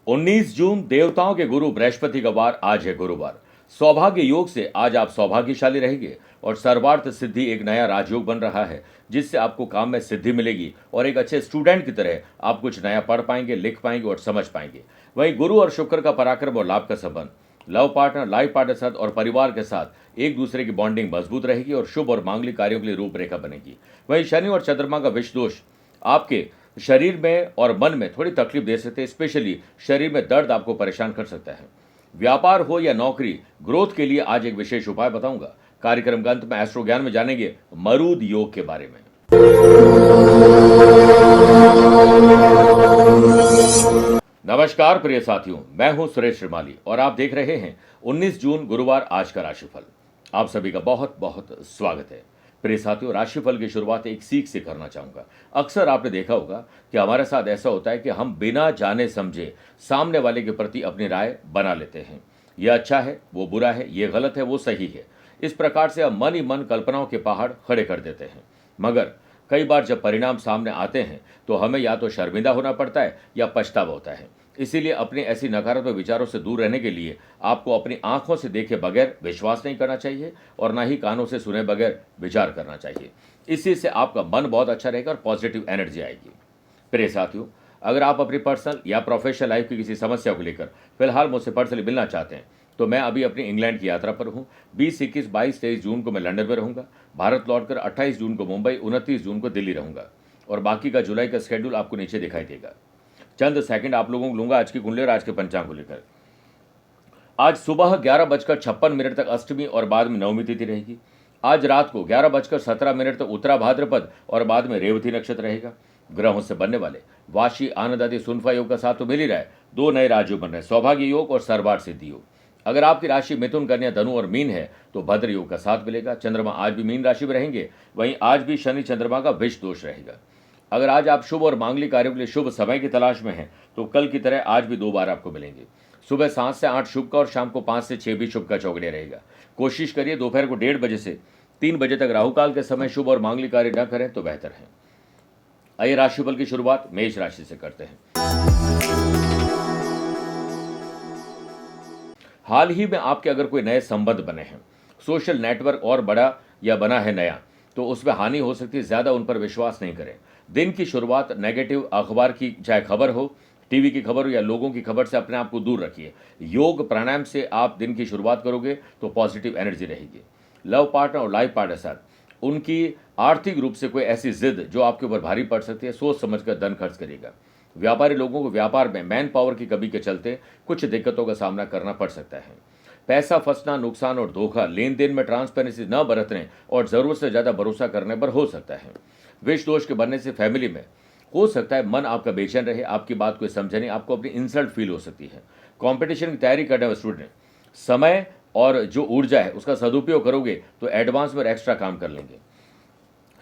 19 जून देवताओं के गुरु बृहस्पति का वार आज है गुरुवार। सौभाग्य योग से आज आप सौभाग्यशाली रहेंगे और सर्वार्थ सिद्धि एक नया राजयोग बन रहा है, जिससे आपको काम में सिद्धि मिलेगी और एक अच्छे स्टूडेंट की तरह आप कुछ नया पढ़ पाएंगे, लिख पाएंगे और समझ पाएंगे। वहीं गुरु और शुक्र का पराक्रम और लाभ का संबंध, लव पार्टनर, लाइफ पार्टनर साथ और परिवार के साथ एक दूसरे की बॉन्डिंग मजबूत रहेगी और शुभ और मांगलिक कार्यों के लिए रूपरेखा बनेगी। वहीं शनि और चंद्रमा का विष दोष आपके शरीर में और मन में थोड़ी तकलीफ दे सकते हैं। स्पेशली शरीर में दर्द आपको परेशान कर सकता है। व्यापार हो या नौकरी, ग्रोथ के लिए आज एक विशेष उपाय बताऊंगा। कार्यक्रम के अंत में एस्ट्रो ज्ञान में जानेंगे मरूद योग के बारे में। नमस्कार प्रिय साथियों, मैं हूं सुरेश श्रीमाली और आप देख रहे हैं 19 जून गुरुवार आज का राशिफल। आप सभी का बहुत बहुत स्वागत है। प्रिय साथियों, राशिफल की शुरुआत एक सीख से करना चाहूंगा। अक्सर आपने देखा होगा कि हमारे साथ ऐसा होता है कि हम बिना जाने समझे सामने वाले के प्रति अपनी राय बना लेते हैं। यह अच्छा है, वो बुरा है, ये गलत है, वो सही है। इस प्रकार से हम मन ही मन कल्पनाओं के पहाड़ खड़े कर देते हैं। मगर कई बार जब परिणाम सामने आते हैं तो हमें या तो शर्मिंदा होना पड़ता है या पछतावा होता है। इसीलिए अपने ऐसी नकारात्मक विचारों से दूर रहने के लिए आपको अपनी आंखों से देखे बगैर विश्वास नहीं करना चाहिए और ना ही कानों से सुने बगैर विचार करना चाहिए। इसी से आपका मन बहुत अच्छा रहेगा और पॉजिटिव एनर्जी आएगी। प्रिय साथियों, अगर आप अपनी पर्सनल या प्रोफेशनल लाइफ की किसी समस्या को लेकर फिलहाल मुझसे पर्सनली मिलना चाहते हैं तो मैं अभी अपनी इंग्लैंड की यात्रा पर हूँ। 20, 21, 22, 23 जून को मैं लंदन में रहूंगा। भारत लौटकर 28 जून को मुंबई, 29 जून को दिल्ली रहूंगा और बाकी का जुलाई का शेड्यूल आपको नीचे दिखाई देगा। चंद सेकंड आप लोगों को लूंगा आज की कुंडली और आज के पंचांग को लेकर। आज सुबह 11:56 तक अष्टमी और बाद में नवमी तिथि रहेगी। आज रात को 11:17 तक उत्तरा भाद्रपद और बाद में रेवती नक्षत्र रहेगा। ग्रहों से बनने वाले वाशी, आनंद आदि, सुनफा योग का साथ तो मिल ही रहा है। दो नए राजयोग बन रहे हैं, सौभाग्य योग और सर्वार्थ सिद्धि योग। अगर आपकी राशि मिथुन, कन्या, धनु और मीन है तो भद्र योग का साथ मिलेगा। चंद्रमा आज भी मीन राशि में रहेंगे। वहीं आज भी शनि चंद्रमा का विष दोष रहेगा। अगर आज आप शुभ और मांगलिक कार्यों के लिए शुभ समय की तलाश में हैं तो कल की तरह आज भी 2 बार आपको मिलेंगे। सुबह 7 से 8 शुभ का और शाम को 5 से 6 भी शुभ का चौगड़िया रहेगा। कोशिश करिए दोपहर को 1:30 बजे से 3 बजे तक राहुकाल के समय शुभ और मांगलिक कार्य न करें तो बेहतर है। आइए राशिफल की शुरुआत मेष राशि से करते हैं। हाल ही में आपके अगर कोई नए संबंध बने हैं, सोशल नेटवर्क और बड़ा या बना है नया, तो उसमें हानि हो सकती है। ज्यादा उन पर विश्वास नहीं करें। दिन की शुरुआत नेगेटिव अखबार की चाहे खबर हो, टीवी की खबर हो या लोगों की खबर से अपने आप को दूर रखिए। योग प्राणायाम से आप दिन की शुरुआत करोगे तो पॉजिटिव एनर्जी रहेगी। लव पार्टनर और लाइफ पार्टनर साथ उनकी आर्थिक रूप से कोई ऐसी जिद जो आपके ऊपर भारी पड़ सकती है, सोच समझकर धन खर्च करिएगा। व्यापारी लोगों को व्यापार में मैन पावर की कमी के चलते कुछ दिक्कतों का सामना करना पड़ सकता है। पैसा फंसना, नुकसान और धोखा, लेन देन में ट्रांसपेरेंसी न बरतने और जरूरत से ज्यादा भरोसा करने पर हो सकता है। विष दोष के बनने से फैमिली में हो सकता है मन आपका बेचैन रहे, आपकी बात कोई समझे नहीं, आपको अपनी इंसल्ट फील हो सकती है। कंपटीशन की तैयारी करने वाले स्टूडेंट समय और जो ऊर्जा है उसका सदुपयोग करोगे तो एडवांस में एक्स्ट्रा काम कर लेंगे।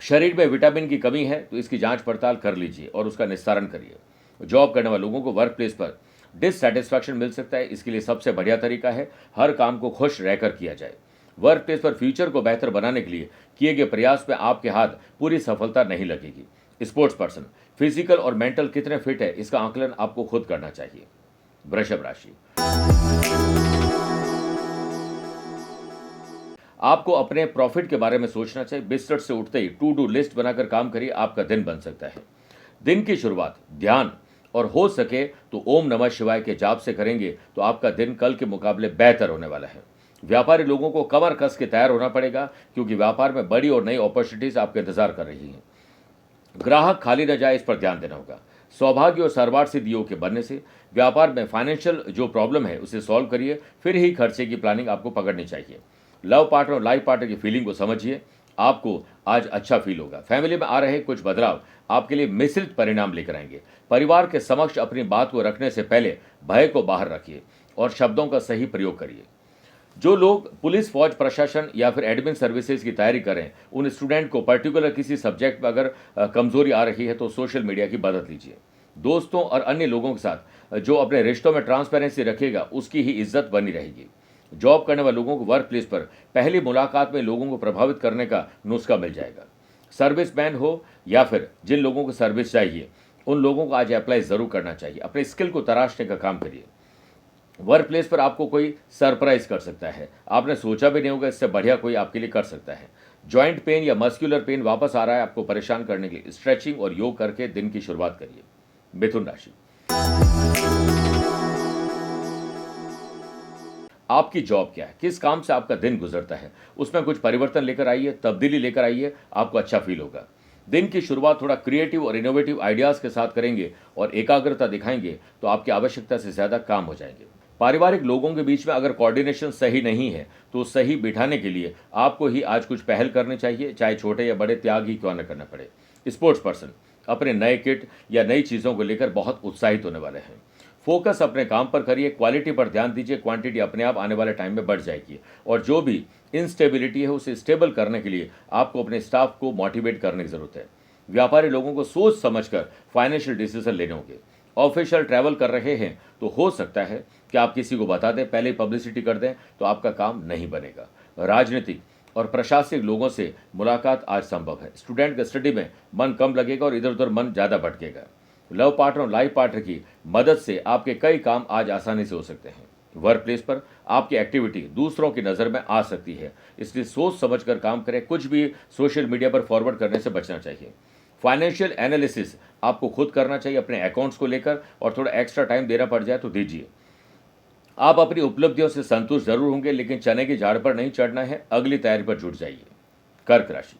शरीर में विटामिन की कमी है तो इसकी जांच पड़ताल कर लीजिए और उसका निस्तारण करिए। जॉब करने वाले लोगों को वर्क प्लेस पर डिससेटिस्फैक्शन मिल सकता है। इसके लिए सबसे बढ़िया तरीका है हर काम को खुश रहकर किया जाए। वर्क प्लेस पर फ्यूचर को बेहतर बनाने के लिए किए गए प्रयास में आपके हाथ पूरी सफलता नहीं लगेगी। स्पोर्ट्स पर्सन फिजिकल और मेंटल कितने फिट है इसका आकलन आपको खुद करना चाहिए। वृषभ राशि, आपको अपने प्रॉफिट के बारे में सोचना चाहिए। बिस्तर से उठते ही टू डू लिस्ट बनाकर काम करिए, आपका दिन बन सकता है। दिन की शुरुआत ध्यान और हो सके तो ओम नमः शिवाय के जाप से करेंगे तो आपका दिन कल के मुकाबले बेहतर होने वाला है। व्यापारी लोगों को कमर कस के तैयार होना पड़ेगा क्योंकि व्यापार में बड़ी और नई अपॉर्चुनिटीज आपके इंतजार कर रही हैं। ग्राहक खाली न जाए इस पर ध्यान देना होगा। सौभाग्य और सर्वार्थ सिद्धि योग के बनने से व्यापार में फाइनेंशियल जो प्रॉब्लम है उसे सॉल्व करिए, फिर ही खर्चे की प्लानिंग आपको पकड़नी चाहिए। लव पार्टनर और लाइफ पार्टनर की फीलिंग को समझिए, आपको आज अच्छा फील होगा। फैमिली में आ रहे कुछ बदलाव आपके लिए मिश्रित परिणाम लेकर आएंगे। परिवार के समक्ष अपनी बात को रखने से पहले भय को बाहर रखिए और शब्दों का सही प्रयोग करिए। जो लोग पुलिस, फौज, प्रशासन या फिर एडमिन सर्विसेज की तैयारी करें, उन स्टूडेंट को पर्टिकुलर किसी सब्जेक्ट में अगर कमजोरी आ रही है तो सोशल मीडिया की मदद लीजिए। दोस्तों और अन्य लोगों के साथ जो अपने रिश्तों में ट्रांसपेरेंसी रखेगा उसकी ही इज्जत बनी रहेगी। जॉब करने वाले लोगों को वर्क प्लेस पर पहली मुलाकात में लोगों को प्रभावित करने का नुस्खा मिल जाएगा। सर्विस मैन हो या फिर जिन लोगों को सर्विस चाहिए उन लोगों को आज अप्लाई ज़रूर करना चाहिए। अपने स्किल को तराशने का काम करिए। वर्क प्लेस पर आपको कोई सरप्राइज कर सकता है, आपने सोचा भी नहीं होगा इससे बढ़िया कोई आपके लिए कर सकता है। जॉइंट पेन या मस्कुलर पेन वापस आ रहा है आपको परेशान करने के लिए, स्ट्रेचिंग और योग करके दिन की शुरुआत करिए। मिथुन राशि, आपकी जॉब क्या है, किस काम से आपका दिन गुजरता है, उसमें कुछ परिवर्तन लेकर आइए, तब्दीली लेकर आइए, आपको अच्छा फील होगा। दिन की शुरुआत थोड़ा क्रिएटिव और इनोवेटिव आइडियाज़ के साथ करेंगे और एकाग्रता दिखाएंगे तो आपकी आवश्यकता से ज़्यादा काम हो जाएंगे। पारिवारिक लोगों के बीच में अगर कोऑर्डिनेशन सही नहीं है तो सही बिठाने के लिए आपको ही आज कुछ पहल करनी चाहिए, चाहे छोटे या बड़े त्याग ही क्यों न करना पड़े। स्पोर्ट्स पर्सन अपने नए किट या नई चीज़ों को लेकर बहुत उत्साहित होने वाले हैं। फोकस अपने काम पर करिए, क्वालिटी पर ध्यान दीजिए, क्वांटिटी अपने आप आने वाले टाइम में बढ़ जाएगी। और जो भी इनस्टेबिलिटी है उसे स्टेबल करने के लिए आपको अपने स्टाफ को मोटिवेट करने की जरूरत है। व्यापारी लोगों को सोच समझकर फाइनेंशियल डिसीजन लेने होंगे। ऑफिशियल ट्रैवल कर रहे हैं तो हो सकता है कि आप किसी को बता दें, पहले पब्लिसिटी कर दें तो आपका काम नहीं बनेगा। राजनीतिक और प्रशासनिक लोगों से मुलाकात आज संभव है। स्टूडेंट के स्टडी में मन कम लगेगा और इधर उधर मन ज़्यादा भटकेगा। लव पार्टनर और लाइफ पार्टनर की मदद से आपके कई काम आज आसानी से हो सकते हैं। वर्क प्लेस पर आपकी एक्टिविटी दूसरों की नज़र में आ सकती है, इसलिए सोच समझकर काम करें। कुछ भी सोशल मीडिया पर फॉरवर्ड करने से बचना चाहिए। फाइनेंशियल एनालिसिस आपको खुद करना चाहिए अपने अकाउंट्स को लेकर, और थोड़ा एक्स्ट्रा टाइम देना पड़ जाए तो दीजिए। आप अपनी उपलब्धियों से संतुष्ट जरूर होंगे, लेकिन चने की झाड़ पर नहीं चढ़ना है, अगली तैयारी पर जुट जाइए। कर्क राशि,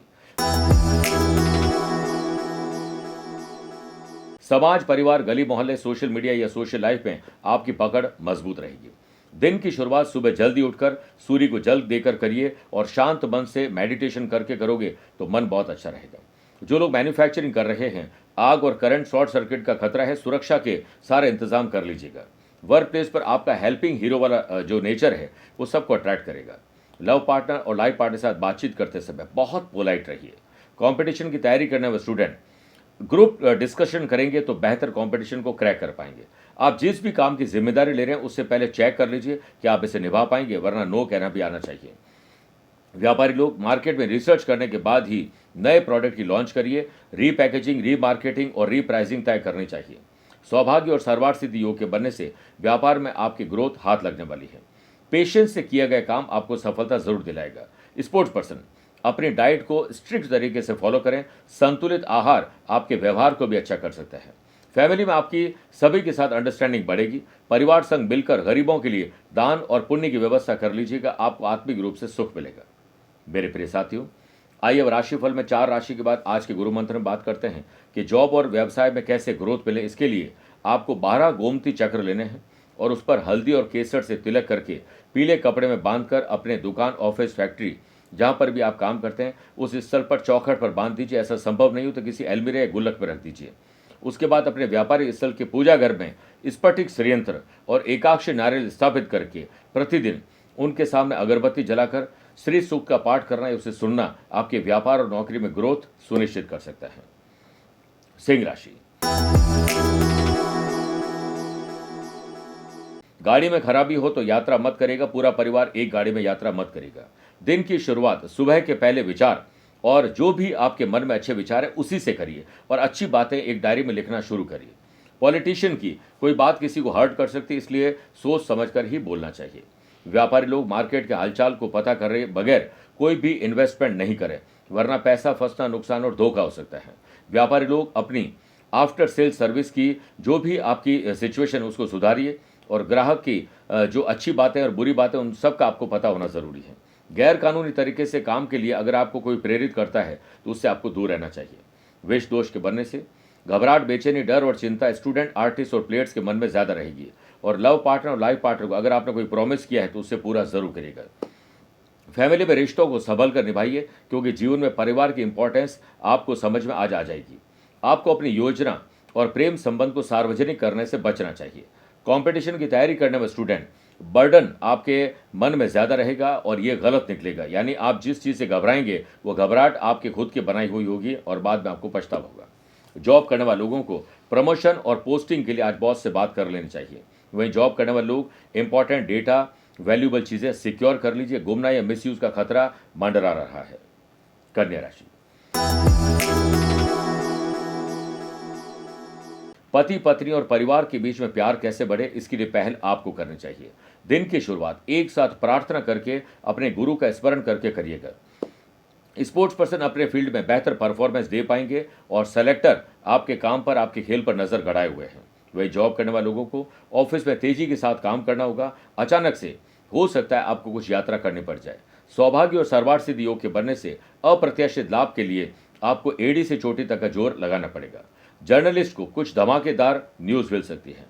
समाज, परिवार, गली मोहल्ले, सोशल मीडिया या सोशल लाइफ में आपकी पकड़ मजबूत रहेगी। दिन की शुरुआत सुबह जल्दी उठकर सूर्य को जल देकर करिए और शांत मन से मेडिटेशन करके करोगे तो मन बहुत अच्छा रहेगा। जो लोग मैन्युफैक्चरिंग कर रहे हैं, आग और करंट शॉर्ट सर्किट का खतरा है, सुरक्षा के सारे इंतजाम कर लीजिएगा। वर्क प्लेस पर आपका हेल्पिंग हीरो वाला जो नेचर है वो सबको अट्रैक्ट करेगा। लव पार्टनर और लाइफ पार्टनर के साथ बातचीत करते समय बहुत पोलाइट रहिए। कंपटीशन की तैयारी करने वाले स्टूडेंट ग्रुप डिस्कशन करेंगे तो बेहतर कंपटीशन को क्रैक कर पाएंगे। आप जिस भी काम की जिम्मेदारी ले रहे हैं उससे पहले चेक कर लीजिए कि आप इसे निभा पाएंगे, वरना नो कहना भी आना चाहिए। व्यापारी लोग मार्केट में रिसर्च करने के बाद ही नए प्रोडक्ट की लॉन्च करिए। रीपैकेजिंग, रीमार्केटिंग और रीप्राइसिंग तय करनी चाहिए। सौभाग्य और सर्वार्थ सिद्धि योग के बनने से व्यापार में आपकी ग्रोथ हाथ लगने वाली है। पेशेंस से किया गया काम आपको सफलता जरूर दिलाएगा। स्पोर्ट्स पर्सन अपनी डाइट को स्ट्रिक्ट तरीके से फॉलो करें। संतुलित आहार आपके व्यवहार को भी अच्छा कर सकता है। फैमिली में आपकी सभी के साथ अंडरस्टैंडिंग बढ़ेगी। परिवार संग मिलकर गरीबों के लिए दान और पुण्य की व्यवस्था कर लीजिएगा, आपको आत्मिक रूप से सुख मिलेगा। मेरे प्रिय साथियों, आइए अब राशिफल में 4 राशि के बाद आज के गुरु मंत्र में बात करते हैं कि जॉब और व्यवसाय में कैसे ग्रोथ मिले। इसके लिए आपको 12 गोमती चक्र लेने हैं और उस पर हल्दी और केसर से तिलक करके पीले कपड़े में बांधकर अपने दुकान, ऑफिस, फैक्ट्री जहां पर भी आप काम करते हैं उस स्थल पर चौखट पर बांध दीजिए। ऐसा संभव नहीं हो तो किसी अलमीरे या गुल्लक पर रख दीजिए। उसके बाद अपने व्यापारिक स्थल के पूजा घर में स्फटिक श्रीयंत्र और एकाक्षी नारियल स्थापित करके प्रतिदिन उनके सामने अगरबत्ती जलाकर श्री सूक्त का पाठ करना या उसे सुनना आपके व्यापार और नौकरी में ग्रोथ सुनिश्चित कर सकता है। सिंह राशि, गाड़ी में खराबी हो तो यात्रा मत करेगा। पूरा परिवार एक गाड़ी में यात्रा मत करेगा। दिन की शुरुआत सुबह के पहले विचार और जो भी आपके मन में अच्छे विचार है उसी से करिए और अच्छी बातें एक डायरी में लिखना शुरू करिए। पॉलिटिशियन की कोई बात किसी को हर्ट कर सकती है, इसलिए सोच समझकर ही बोलना चाहिए। व्यापारी लोग मार्केट के हालचाल को पता कर रहे बगैर कोई भी इन्वेस्टमेंट नहीं करें, वरना पैसा फंसना, नुकसान और धोखा हो सकता है। व्यापारी लोग अपनी आफ्टर सेल सर्विस की जो भी आपकी सिचुएशन उसको सुधारिए और ग्राहक की जो अच्छी बातें और बुरी बातें उन सब का आपको पता होना जरूरी है। गैर कानूनी तरीके से काम के लिए अगर आपको कोई प्रेरित करता है तो उससे आपको दूर रहना चाहिए। विष दोष के बनने से घबराहट, बेचैनी, डर और चिंता स्टूडेंट, आर्टिस्ट और प्लेयर्स के मन में ज़्यादा रहेगी। और लव पार्टनर और लाइफ पार्टनर को अगर आपने कोई प्रॉमिस किया है तो उससे पूरा जरूर करिएगा। फैमिली में रिश्तों को संभल कर निभाइए, क्योंकि जीवन में परिवार की इंपॉर्टेंस आपको समझ में आज आ जाएगी। आपको अपनी योजना और प्रेम संबंध को सार्वजनिक करने से बचना चाहिए। कंपटीशन की तैयारी करने में स्टूडेंट बर्डन आपके मन में ज़्यादा रहेगा और ये गलत निकलेगा, यानी आप जिस चीज़ से घबराएंगे वो घबराहट आपके खुद की बनाई हुई होगी और बाद में आपको पछतावा होगा। जॉब करने वाले लोगों को प्रमोशन और पोस्टिंग के लिए आज बॉस से बात कर लेनी चाहिए। वहीं जॉब करने वाले लोग इंपॉर्टेंट डेटा, वैल्यूएबल चीज़ें सिक्योर कर लीजिए। गुमना या मिसयूज का खतरा मंडरा रहा है। कन्या राशि, पति पत्नी और परिवार के बीच में प्यार कैसे बढ़े, इसके लिए पहल आपको करनी चाहिए। दिन की शुरुआत एक साथ प्रार्थना करके अपने गुरु का स्मरण करके करिएगा। स्पोर्ट्स पर्सन अपने फील्ड में बेहतर परफॉर्मेंस दे पाएंगे और सेलेक्टर आपके काम पर, आपके खेल पर नजर गड़ाए हुए हैं। वही जॉब करने वाले लोगों को ऑफिस में तेजी के साथ काम करना होगा। अचानक से हो सकता है आपको कुछ यात्रा करनी पड़ जाए। सौभाग्य और सर्वार्थ सिद्धि योग के बनने से अप्रत्याशित लाभ के लिए आपको एड़ी से चोटी तक का जोर लगाना पड़ेगा। जर्नलिस्ट को कुछ धमाकेदार न्यूज मिल सकती है।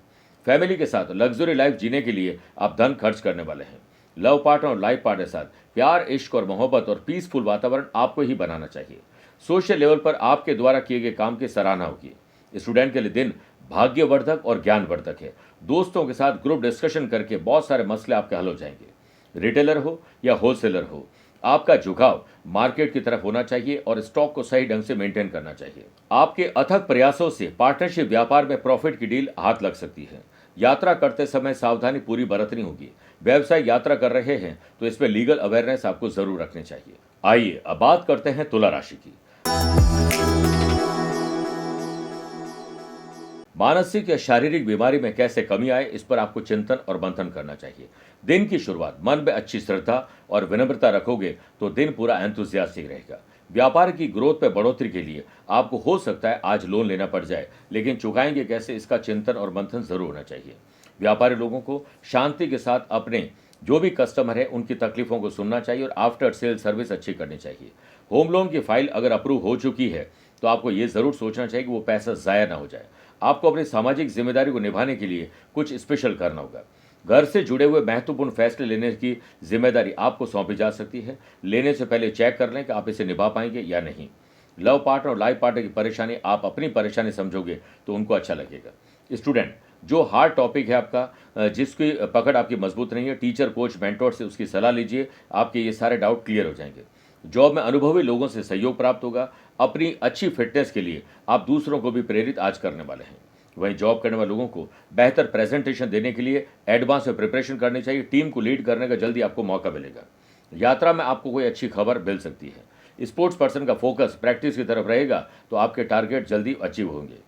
फैमिली के साथ लग्जरी लाइफ जीने के लिए आप धन खर्च करने वाले हैं। लव पार्टनर और लाइफ पार्टनर के साथ प्यार, इश्क और मोहब्बत और पीसफुल वातावरण आपको ही बनाना चाहिए। सोशल लेवल पर आपके द्वारा किए गए काम की सराहना होगी। स्टूडेंट के लिए दिन भाग्यवर्धक और ज्ञानवर्धक है। दोस्तों के साथ ग्रुप डिस्कशन करके बहुत सारे मसले आपके हल हो जाएंगे। रिटेलर हो या होलसेलर हो, आपका झुकाव मार्केट की तरफ होना चाहिए और स्टॉक को सही ढंग से मेंटेन करना चाहिए। आपके अथक प्रयासों से पार्टनरशिप व्यापार में प्रॉफिट की डील हाथ लग सकती है। यात्रा करते समय सावधानी पूरी बरतनी होगी। व्यवसाय यात्रा कर रहे हैं तो इसमें लीगल अवेयरनेस आपको जरूर रखनी चाहिए। आइए अब बात करते हैं तुला राशि की। मानसिक या शारीरिक बीमारी में कैसे कमी आए, इस पर आपको चिंतन और मंथन करना चाहिए। दिन की शुरुआत मन में अच्छी श्रद्धा और विनम्रता रखोगे तो दिन पूरा एंथुसियास्टिक रहेगा। व्यापार की ग्रोथ में बढ़ोतरी के लिए आपको हो सकता है आज लोन लेना पड़ जाए, लेकिन चुकाएंगे कैसे, इसका चिंतन और मंथन जरूर होना चाहिए। व्यापारी लोगों को शांति के साथ अपने जो भी कस्टमर है उनकी तकलीफों को सुनना चाहिए और आफ्टर सेल सर्विस अच्छी करनी चाहिए। होम लोन की फाइल अगर अप्रूव हो चुकी है तो आपको ये जरूर सोचना चाहिए कि वो पैसा जाया ना हो जाए। आपको अपनी सामाजिक जिम्मेदारी को निभाने के लिए कुछ स्पेशल करना होगा। घर से जुड़े हुए महत्वपूर्ण फैसले लेने की जिम्मेदारी आपको सौंपी जा सकती है। लेने से पहले चेक कर लें कि आप इसे निभा पाएंगे या नहीं। लव पार्टनर और लाइफ पार्टनर की परेशानी आप अपनी परेशानी समझोगे तो उनको अच्छा लगेगा। स्टूडेंट, जो हार्ड टॉपिक है आपका, जिसकी पकड़ आपकी मजबूत नहीं है, टीचर, कोच, मेंटोर से उसकी सलाह लीजिए। आपके ये सारे डाउट क्लियर हो जाएंगे। जॉब में अनुभवी लोगों से सहयोग प्राप्त होगा। अपनी अच्छी फिटनेस के लिए आप दूसरों को भी प्रेरित आज करने वाले हैं। वहीं जॉब करने वाले लोगों को बेहतर प्रेजेंटेशन देने के लिए एडवांस में प्रिपरेशन करनी चाहिए। टीम को लीड करने का जल्दी आपको मौका मिलेगा। यात्रा में आपको कोई अच्छी खबर मिल सकती है। स्पोर्ट्स पर्सन का फोकस प्रैक्टिस की तरफ रहेगा तो आपके टारगेट जल्दी अचीव होंगे।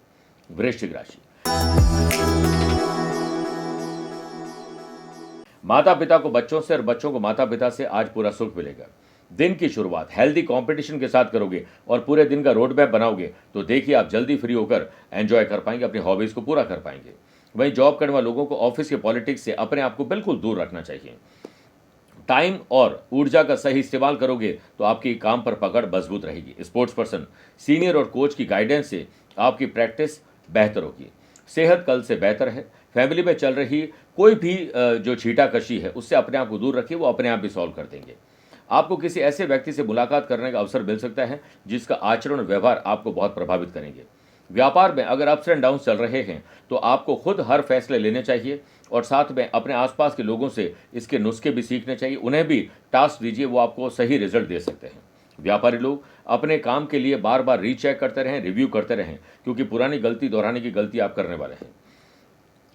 वृश्चिक राशि, माता पिता को बच्चों से और बच्चों को माता पिता से आज पूरा सुख मिलेगा। दिन की शुरुआत हेल्दी कंपटीशन के साथ करोगे और पूरे दिन का रोड मैप बनाओगे तो देखिए आप जल्दी फ्री होकर एंजॉय कर पाएंगे, अपनी हॉबीज को पूरा कर पाएंगे। वहीं जॉब करने वाले लोगों को ऑफिस के पॉलिटिक्स से अपने आप को बिल्कुल दूर रखना चाहिए। टाइम और ऊर्जा का सही इस्तेमाल करोगे तो आपकी काम पर पकड़ मजबूत रहेगी। स्पोर्ट्स पर्सन, सीनियर और कोच की गाइडेंस से आपकी प्रैक्टिस बेहतर होगी। सेहत कल से बेहतर है। फैमिली में चल रही कोई भी जो छीटाकशी है उससे अपने आप को दूर रखिए, वो अपने आप भी सॉल्व कर देंगे। आपको किसी ऐसे व्यक्ति से मुलाकात करने का अवसर मिल सकता है जिसका आचरण और व्यवहार आपको बहुत प्रभावित करेंगे। व्यापार में अगर अप्स एंड डाउन चल रहे हैं तो आपको खुद हर फैसले लेने चाहिए और साथ में अपने आसपास के लोगों से इसके नुस्खे भी सीखने चाहिए। उन्हें भी टास्क दीजिए, वो आपको सही रिजल्ट दे सकते हैं। व्यापारी लोग अपने काम के लिए बार बार रीचेक करते रहें, रिव्यू करते रहें, क्योंकि पुरानी गलती दोहराने की गलती आप करने वाले हैं।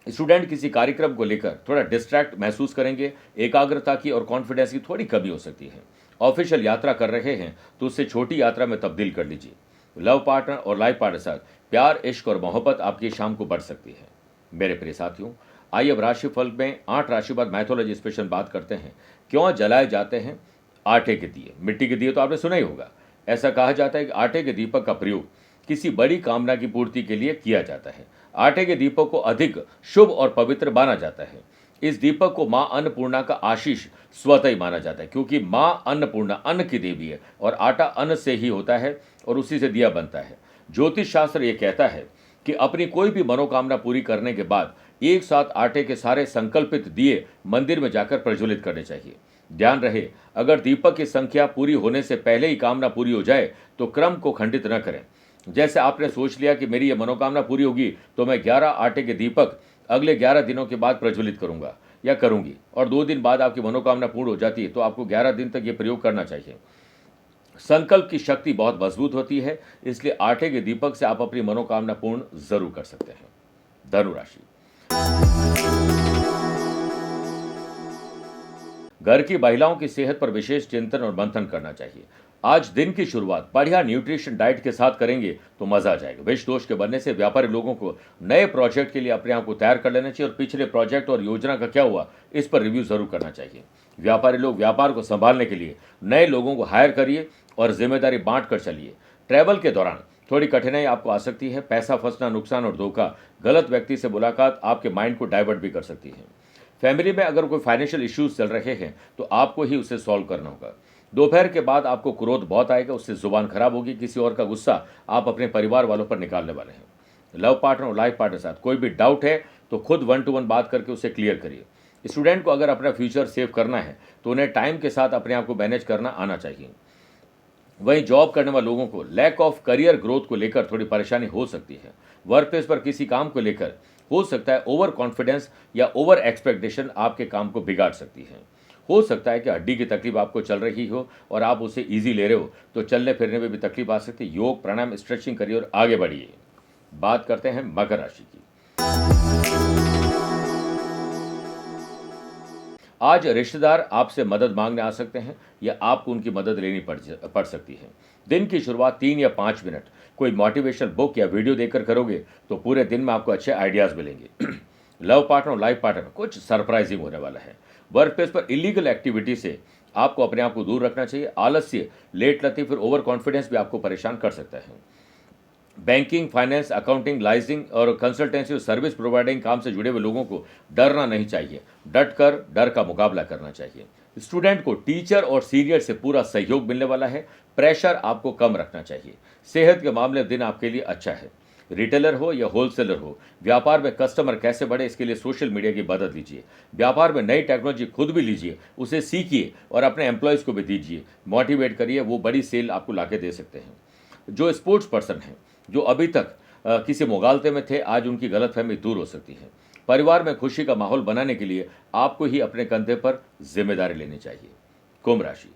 स्टूडेंट किसी कार्यक्रम को लेकर थोड़ा डिस्ट्रैक्ट महसूस करेंगे। एकाग्रता की और कॉन्फिडेंस की थोड़ी कमी हो सकती है। ऑफिशियल यात्रा कर रहे हैं तो उससे छोटी यात्रा में तब्दील कर लीजिए। लव पार्टनर और लाइफ पार्टनर के साथ प्यार, इश्क और मोहब्बत आपकी शाम को बढ़ सकती है। मेरे प्रिय साथियों, आइए अब राशिफल में 8 राशिवाद मैथोलॉजी स्पेशल बात करते हैं। क्यों जलाए जाते हैं आटे के दिए? मिट्टी के दिए तो आपने सुना ही होगा। ऐसा कहा जाता है कि आटे के दीपक का प्रयोग किसी बड़ी कामना की पूर्ति के लिए किया जाता है। आटे के दीपक को अधिक शुभ और पवित्र माना जाता है। इस दीपक को मां अन्नपूर्णा का आशीष स्वतः ही माना जाता है, क्योंकि मां अन्नपूर्णा अन्न की देवी है और आटा अन्न से ही होता है और उसी से दिया बनता है। ज्योतिष शास्त्र ये कहता है कि अपनी कोई भी मनोकामना पूरी करने के बाद एक साथ आटे के सारे संकल्पित दिए मंदिर में जाकर प्रज्वलित करने चाहिए। ध्यान रहे, अगर दीपक की संख्या पूरी होने से पहले ही कामना पूरी हो जाए तो क्रम को खंडित न करें। जैसे आपने सोच लिया कि मेरी ये मनोकामना पूरी होगी तो मैं 11 आटे के दीपक अगले 11 दिनों के बाद प्रज्वलित करूंगा या करूंगी, और 2 दिन बाद आपकी मनोकामना पूर्ण हो जाती है तो आपको 11 दिन तक ये प्रयोग करना चाहिए। संकल्प की शक्ति बहुत मजबूत होती है, इसलिए आटे के दीपक से आप अपनी मनोकामना पूर्ण जरूर कर सकते हैं। धनु राशि, घर की महिलाओं की सेहत पर विशेष चिंतन और मंथन करना चाहिए। आज दिन की शुरुआत बढ़िया न्यूट्रिशन डाइट के साथ करेंगे तो मजा आ जाएगा। विष दोष के बनने से व्यापारी लोगों को नए प्रोजेक्ट के लिए अपने आप को तैयार कर लेना चाहिए और पिछले प्रोजेक्ट और योजना का क्या हुआ इस पर रिव्यू जरूर करना चाहिए। व्यापारी लोग व्यापार को संभालने के लिए नए लोगों को हायर करिए और जिम्मेदारी बांट कर चलिए। ट्रैवल के दौरान थोड़ी कठिनाई आपको आ सकती है। पैसा फंसना, नुकसान और धोखा, गलत व्यक्ति से मुलाकात आपके माइंड को डाइवर्ट भी कर सकती है। फैमिली में अगर कोई फाइनेंशियल इश्यूज चल रहे हैं तो आपको ही उसे सॉल्व करना होगा। दोपहर के बाद आपको क्रोध बहुत आएगा, उससे जुबान खराब होगी। किसी और का गुस्सा आप अपने परिवार वालों पर निकालने वाले हैं। लव पार्टनर और लाइफ पार्टनर के साथ कोई भी डाउट है तो खुद 1-to-1 बात करके उसे क्लियर करिए। स्टूडेंट को अगर अपना फ्यूचर सेव करना है तो उन्हें टाइम के साथ अपने आप को मैनेज करना आना चाहिए। वहीं जॉब करने वाले लोगों को लैक ऑफ करियर ग्रोथ को लेकर थोड़ी परेशानी हो सकती है। वर्क प्लेस पर किसी काम को लेकर हो सकता है ओवर कॉन्फिडेंस या ओवर एक्सपेक्टेशन आपके काम को बिगाड़ सकती है। हो सकता है कि हड्डी की तकलीफ आपको चल रही हो और आप उसे इजी ले रहे हो तो चलने फिरने में भी तकलीफ आ सकती है। योग, प्राणायाम, स्ट्रेचिंग करिए और आगे बढ़िए। बात करते हैं मकर राशि की। आज रिश्तेदार आपसे मदद मांगने आ सकते हैं या आपको उनकी मदद लेनी पड़ सकती है। दिन की शुरुआत 3 या 5 मिनट कोई मोटिवेशनल बुक या वीडियो देखकर करोगे तो पूरे दिन में आपको अच्छे आइडियाज मिलेंगे। लव पार्टनर और लाइफ पार्टनर में कुछ सरप्राइजिंग होने वाला है। वर्क प्लेस पर इलीगल एक्टिविटी से आपको अपने आप को दूर रखना चाहिए। आलस्य, लेट लतीफ फिर ओवर कॉन्फिडेंस भी आपको परेशान कर सकता है। बैंकिंग, फाइनेंस, अकाउंटिंग, लाइजिंग और कंसल्टेंसी और सर्विस प्रोवाइडिंग काम से जुड़े हुए लोगों को डरना नहीं चाहिए। डट कर डर का मुकाबला करना चाहिए। स्टूडेंट को टीचर और सीनियर से पूरा सहयोग मिलने वाला है। प्रेशर आपको कम रखना चाहिए। सेहत के मामले में दिन आपके लिए अच्छा है। रिटेलर हो या होलसेलर हो, व्यापार में कस्टमर कैसे बढ़े इसके लिए सोशल मीडिया की मदद लीजिए। व्यापार में नई टेक्नोलॉजी खुद भी लीजिए, उसे सीखिए और अपने एम्प्लॉयज़ को भी दीजिए, मोटिवेट करिए। वो बड़ी सेल आपको लाके दे सकते हैं। जो स्पोर्ट्स पर्सन हैं, जो अभी तक किसी मुगालते में थे, आज उनकी गलतफहमी दूर हो सकती है। परिवार में खुशी का माहौल बनाने के लिए आपको ही अपने कंधे पर जिम्मेदारी लेनी चाहिए। कुंभ राशि।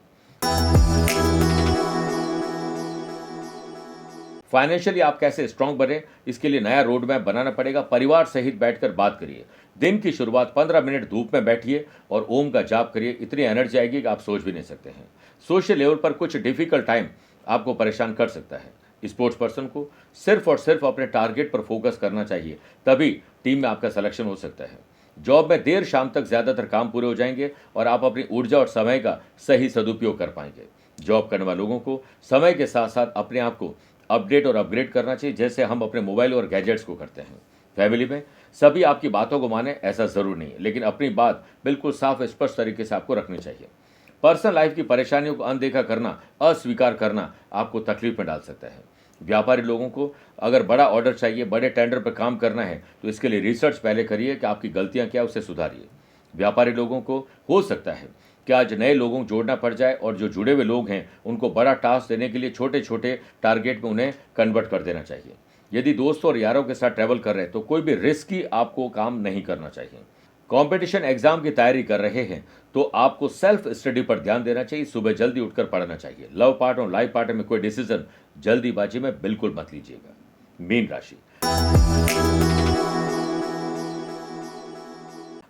फाइनेंशियली आप कैसे स्ट्रांग बने इसके लिए नया रोड मैप बनाना पड़ेगा। परिवार सहित बैठकर बात करिए। दिन की शुरुआत 15 मिनट धूप में बैठिए और ओम का जाप करिए। इतनी एनर्जी आएगी कि आप सोच भी नहीं सकते हैं। सोशल लेवल पर कुछ डिफिकल्ट टाइम आपको परेशान कर सकता है। स्पोर्ट्स पर्सन को सिर्फ और सिर्फ अपने टारगेट पर फोकस करना चाहिए, तभी टीम में आपका सिलेक्शन हो सकता है। जॉब में देर शाम तक ज्यादातर काम पूरे हो जाएंगे और आप अपनी ऊर्जा और समय का सही सदुपयोग कर पाएंगे। जॉब करने वाले लोगों को समय के साथ साथ अपने आप को अपडेट और अपग्रेड करना चाहिए, जैसे हम अपने मोबाइल और गैजेट्स को करते हैं। फैमिली में सभी आपकी बातों को माने ऐसा जरूर नहीं है, लेकिन अपनी बात बिल्कुल साफ स्पष्ट तरीके से आपको रखनी चाहिए। पर्सनल लाइफ की परेशानियों को अनदेखा करना, अस्वीकार करना आपको तकलीफ में डाल सकता है। व्यापारी लोगों को अगर बड़ा ऑर्डर चाहिए, बड़े टेंडर पर काम करना है तो इसके लिए रिसर्च पहले करिए कि आपकी गलतियां क्या, उसे सुधारिए। व्यापारी लोगों को हो सकता है कि आज नए लोगों को जोड़ना पड़ जाए और जो जुड़े हुए लोग हैं उनको बड़ा टास्क देने के लिए छोटे छोटे टारगेट में उन्हें कन्वर्ट कर देना चाहिए। यदि दोस्तों और यारों के साथ ट्रैवल कर रहे हैं तो कोई भी रिस्की आपको काम नहीं करना चाहिए। कंपटीशन एग्जाम की तैयारी कर रहे हैं तो आपको सेल्फ स्टडी पर ध्यान देना चाहिए। सुबह जल्दी उठकर पढ़ना चाहिए। लव पार्ट और लाइफ पार्ट में कोई डिसीजन जल्दीबाजी में बिल्कुल मत लीजिएगा। मीन राशि।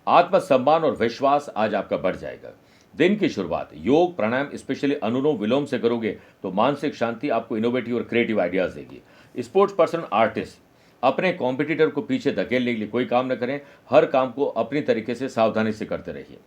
आत्मसम्मान और विश्वास आज आपका बढ़ जाएगा। दिन की शुरुआत योग, प्राणायाम, स्पेशली अनुलोम विलोम से करोगे तो मानसिक शांति आपको इनोवेटिव और क्रिएटिव आइडियाज देगी। स्पोर्ट्स पर्सन, आर्टिस्ट अपने कॉम्पिटिटर को पीछे धकेलने के लिए कोई काम न करें। हर काम को अपनी तरीके से सावधानी से करते रहिए।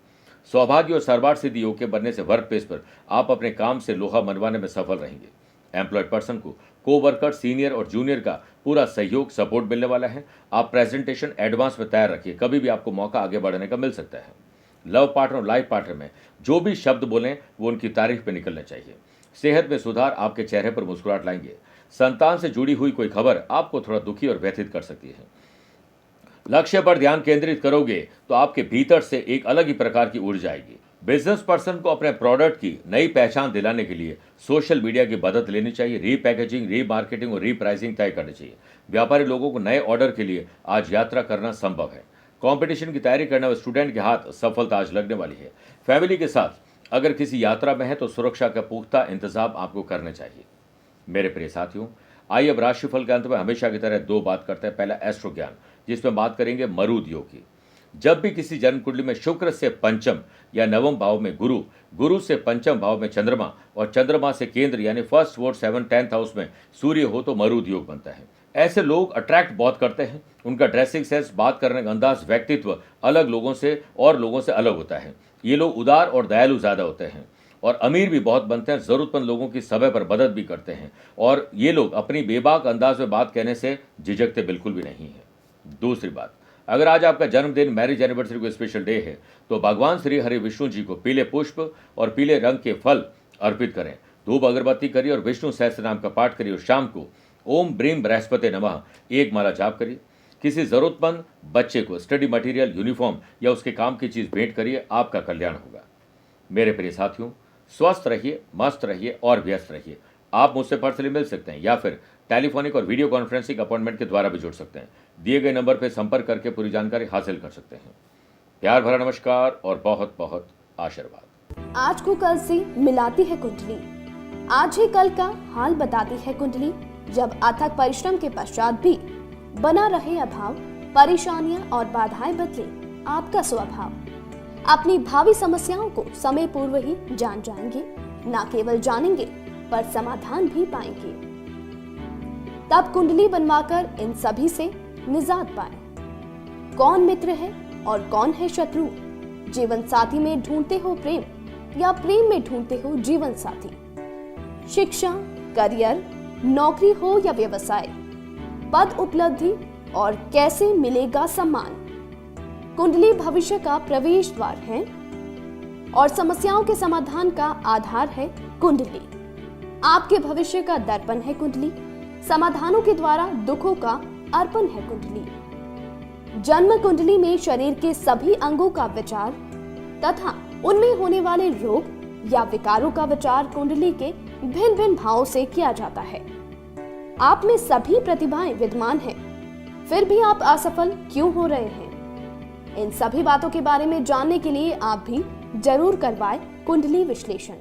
सौभाग्य और सर्वार्थ सिद्धि योग के बनने से वर्क प्लेस पर आप अपने काम से लोहा मनवाने में सफल रहेंगे। एम्प्लॉयड पर्सन को कोवर्कर, सीनियर और जूनियर का पूरा सहयोग, सपोर्ट मिलने वाला है। आप प्रेजेंटेशन एडवांस में तैयार रखिए, कभी भी आपको मौका आगे बढ़ने का मिल सकता है। लव पार्टनर और लाइफ पार्टनर में जो भी शब्द बोलें वो उनकी तारीफ पे निकलने चाहिए। सेहत में सुधार आपके चेहरे पर मुस्कुराहट लाएंगे। संतान से जुड़ी हुई कोई खबर आपको थोड़ा दुखी और व्यथित कर सकती है। लक्ष्य पर ध्यान केंद्रित करोगे तो आपके भीतर से एक अलग ही प्रकार की ऊर्जा आएगी। बिजनेस पर्सन को अपने प्रोडक्ट की नई पहचान दिलाने के लिए सोशल मीडिया की मदद लेनी चाहिए। रीपैकेजिंग, रीमार्केटिंग और रीप्राइसिंग तय करनी चाहिए। व्यापारी लोगों को नए ऑर्डर के लिए आज यात्रा करना संभव है। कंपटीशन की तैयारी करने वाले स्टूडेंट के हाथ सफलता आज लगने वाली है। फैमिली के साथ अगर किसी यात्रा में है तो सुरक्षा का पुख्ता इंतजाम आपको करने चाहिए। मेरे प्रिय साथियों, आइए अब राशिफल के अंत में हमेशा की तरह दो बात करते हैं। पहला एस्ट्रो ज्ञान, जिसमें बात करेंगे मरूद योग की। जब भी किसी जन्म कुंडली में शुक्र से पंचम या नवम भाव में गुरु, गुरु से पंचम भाव में चंद्रमा और चंद्रमा से केंद्र यानी first, fourth, 7th, 10th house में सूर्य हो तो मरूद योग बनता है। ऐसे लोग अट्रैक्ट बहुत करते हैं। उनका ड्रेसिंग सेंस, बात करने का अंदाज, व्यक्तित्व अलग लोगों से और लोगों से अलग होता है। ये लोग उदार और दयालु ज़्यादा होते हैं और अमीर भी बहुत बनते हैं। ज़रूरतमंद लोगों की समय पर मदद भी करते हैं और ये लोग अपनी बेबाक अंदाज में बात कहने से झिझकते बिल्कुल भी नहीं हैं। दूसरी बात, अगर आज आपका जन्मदिन, मैरिज एनिवर्सरी को स्पेशल डे है तो भगवान श्री हरि विष्णु जी को पीले पुष्प और पीले रंग के फल अर्पित करें। धूप अगरबत्ती करिए और विष्णु सहस्त्र नाम का पाठ करिए और शाम को ओम ब्रीम बृहस्पति नमः एक माला जाप करिए। किसी जरूरतमंद बच्चे को स्टडी मटेरियल, यूनिफॉर्म या उसके काम की चीज़ भेंट करिए, आपका कल्याण होगा। मेरे प्रिय साथियों, स्वस्थ रहिए, मस्त रहिए और व्यस्त रहिए। आप मुझसे पर्सनली मिल सकते हैं या फिर टेलीफोनिक और वीडियो कॉन्फ्रेंसिंग अपॉइंटमेंट के द्वारा भी जुड़ सकते हैं। दिए गए नंबर पर संपर्क करके पूरी जानकारी हासिल कर सकते हैं। प्यार भरा नमस्कार और बहुत बहुत आशीर्वाद। आज को कल से मिलाती है कुंडली, आज ही कल का हाल बताती है कुंडली। जब अथक परिश्रम के पश्चात भी बना रहे अभाव, परेशानियां और बाधाएं बदले आपका स्वभाव, अपनी भावी समस्याओं को समय पूर्व ही जान जाएंगे। न केवल जानेंगे पर समाधान भी पाएंगे। तब कुंडली बनवाकर इन सभी से निजात पाए। कौन मित्र है और कौन है शत्रु? जीवन साथी में ढूंढते हो प्रेम या प्रेम में ढूंढते हो जीवन साथी? शिक्षा, करियर, नौकरी हो या व्यवसाय, पद उपलब्धि और कैसे मिलेगा सम्मान? कुंडली भविष्य का प्रवेश द्वार है और समस्याओं के समाधान का आधार है कुंडली। आपके भविष्य का दर्पण है कुंडली। समाधानों के द्वारा दुखों का अर्पण है कुंडली। जन्म कुंडली में शरीर के सभी अंगों का विचार तथा उनमें होने वाले रोग या विकारों का विचार कुंडली के भिन्न भिन्न भावों से किया जाता है। आप में सभी प्रतिभाएं विद्यमान हैं, फिर भी आप असफल क्यों हो रहे हैं? इन सभी बातों के बारे में जानने के लिए आप भी जरूर करवाएं कुंडली विश्लेषण।